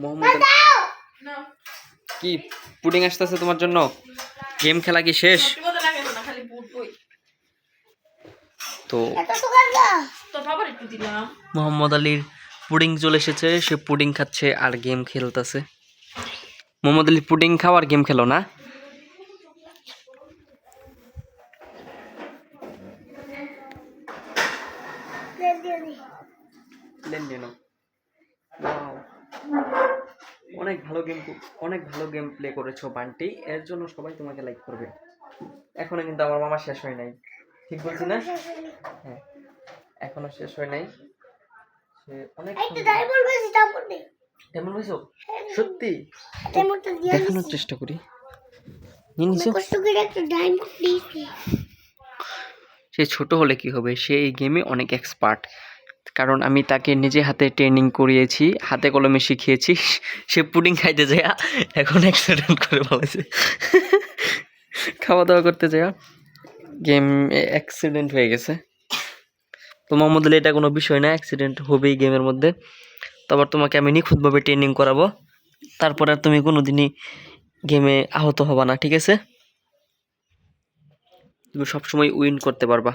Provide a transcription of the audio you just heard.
মোহাম্মদ কি পুডিং আসতেছে তোমার জন্য? গেম খেলা কি শেষ? তো মোহাম্মদ আলীর পুডিং চলে এসেছে, সে পুডিং খাচ্ছে আর গেম খেলতেছে। মোহাম্মদ আলী পুডিং খাও আর গেম খেলো না? অনেক ভালো গেম প্লে করেছো বান্টি, এর জন্য সবাই তোমাকে লাইক করবে। এখনো কিন্তু আমার মামা শেষ হয় নাই, ঠিক বলছি না? হ্যাঁ, এখনো শেষ হয় নাই। সে অনেক কেমন হয়েছো সত্যি? দেখানোর চেষ্টা করি। সে ছোট হলে কি হবে, সে এই গেমে অনেক এক্সপার্ট, কারণ আমি তাকে নিজে হাতে ট্রেনিং করিয়েছি, হাতে কলমে শিখিয়েছি। সে পুডিং খাইতে যায়, এখন অ্যাক্সিডেন্ট করে ফেলেছে। খাওয়া দাওয়া করতে যায়, গেম অ্যাক্সিডেন্ট হয়ে গেছে। তো মোহাম্মদ আলী, এটা কোনো বিষয় না, অ্যাক্সিডেন্ট হবেই গেমের মধ্যে। তারপর তোমাকে আমি নিখুঁতভাবে ট্রেনিং করাবো, তারপর আর তুমি কোনোদিনই গেমে আহত হবা না, ঠিক আছে? তুমি সবসময় উইন করতে পারবা।